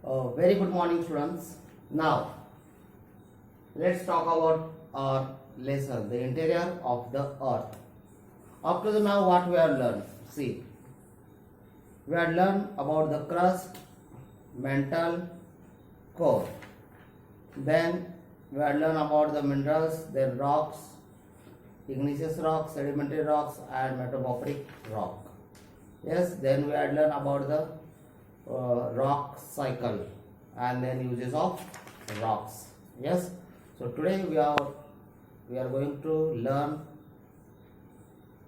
Very good morning, students. Now, let's talk about our lesson, the interior of the earth. Up to the now, what we have learned? See, we have learned about the crust, mantle, core. Then we have learned about the minerals, then rocks, igneous rocks, sedimentary rocks, and metamorphic rock. Yes, then we had learned about the rock cycle and then uses of rocks. Yes, so today we are going to learn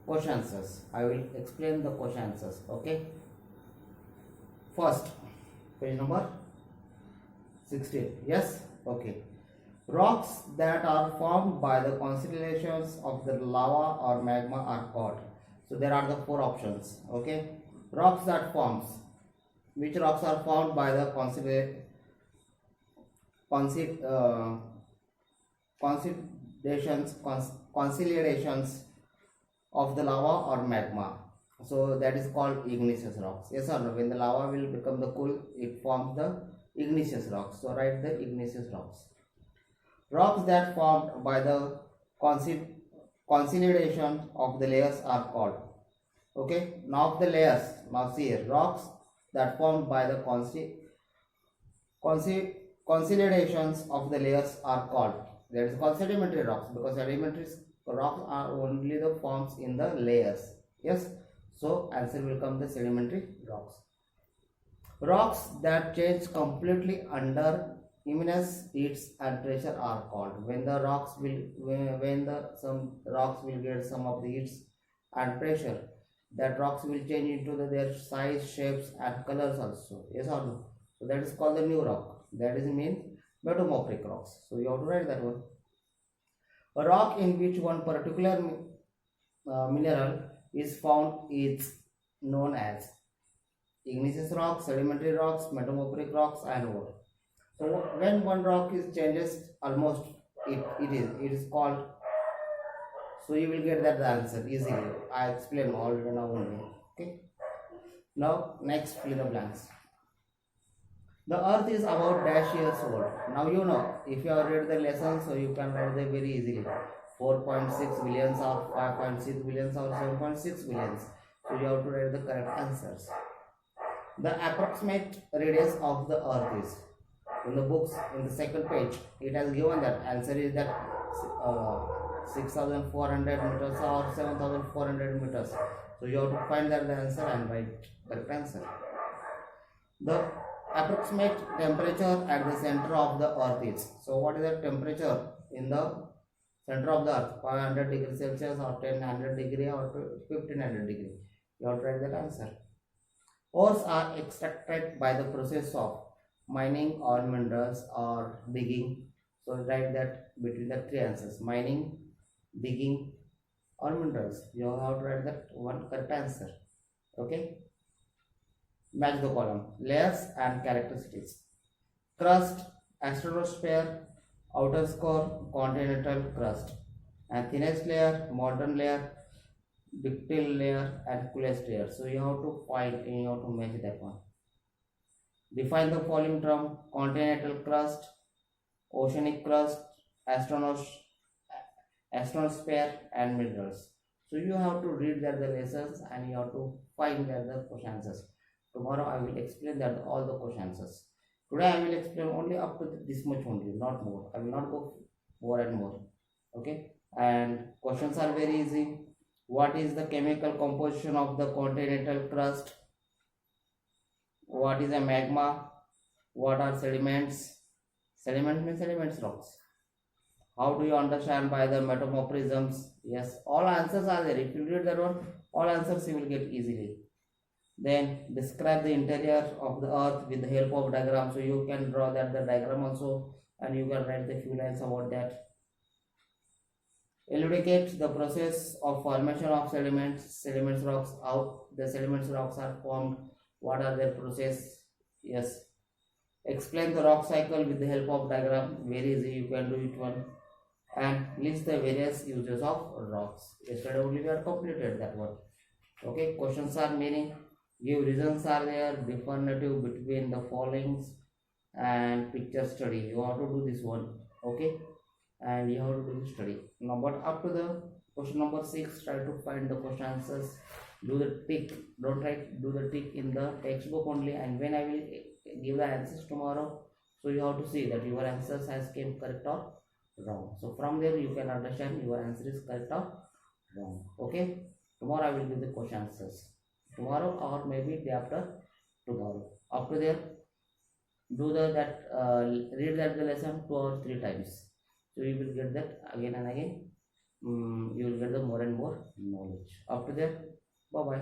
question answers. I will explain the question answers. Okay, first page number 16. Yes, okay. Rocks that are formed by the constellations of the lava or magma are called. So there are the four options. Okay, rocks that forms. Which rocks are formed by the consolidations of the lava or magma? So that is called igneous rocks. Yes or no? When the lava will become the cool, it forms the igneous rocks. So write the igneous rocks. Rocks that formed by the consolidation of the layers are called. Okay, now the layers. Now see here, rocks that formed by the consolidations of the layers are called. That is called sedimentary rocks, because sedimentary rocks are only the forms in the layers. Yes, so answer will come the sedimentary rocks. Rocks that change completely under immense heats and pressure are called. When the rocks will some rocks will get some of the heats and pressure, that rocks will change into their size, shapes and colors also. Yes or no? So that is called the new rock. That is mean metamorphic rocks. So you have to write that one. A rock in which one particular mineral is found is known as igneous rocks, sedimentary rocks, metamorphic rocks and more. So when one rock is changes almost it is called. So you will get that answer easily. I explain all now only. Okay. Now next fill in the blanks. The earth is about dash years old. Now you know, if you have read the lesson, so you can write them very easily. 4.6 billions or 5.6 billions or 7.6 billions. So you have to write the correct answers. The approximate radius of the earth is, in the books, in the second page, it has given that answer is that 6,400 meters or 7,400 meters. So you have to find that the answer and write correct answer. The approximate temperature at the center of the earth is. So what is the temperature in the center of the earth? 500 degrees Celsius or 1000 degree or 1500 degree. You have to write that answer. Ores are extracted by the process of mining or minerals or digging. So write that between the three answers: mining, digging or minerals. You have to write that one correct answer. Okay. Match the column. Layers and characteristics. Crust, astrosphere, outer core, continental crust, and thinnest layer, modern layer, ductile layer and coolest layer. So you have to find, you have to match that one. Define the following term: continental crust, oceanic crust, astrosphere and minerals. So you have to read that the lessons and you have to find that the question answers. Tomorrow I will explain that all the question answers. Today I will explain only up to this much only, not more. I will not go more and more. Okay, and questions are very easy. What is the chemical composition of the continental crust? What is a magma? What are sediments? Sediment means sediments rocks. How do you understand by the metamorphisms? Yes, all answers are there. If you read that one, all answers you will get easily. Then describe the interior of the earth with the help of diagram. So you can draw that the diagram also and you can write the few lines about that. Elucidate the process of formation of sediments rocks. How the sediments rocks are formed, what are their process. Yes, explain the rock cycle with the help of diagram. Very easy, you can do it one. And list the various uses of rocks. Yesterday only we have completed that one. Okay, questions are meaning, give reasons are there, differentiative between the followings, and picture study. You have to do this one, okay, and you have to do the study now. But up to the question number 6, try to find the question answers. Do the tick, don't try to do the tick in the textbook only, and when I will give the answers tomorrow, so you have to see that your answers has came correct or wrong. So from there you can understand your answer is correct or wrong, okay. Tomorrow I will give the question answers, tomorrow or maybe day after tomorrow. After there, do the that read that the lesson 2 or 3 times, so you will get that again and again. You will get the more and more knowledge. After that, bye bye.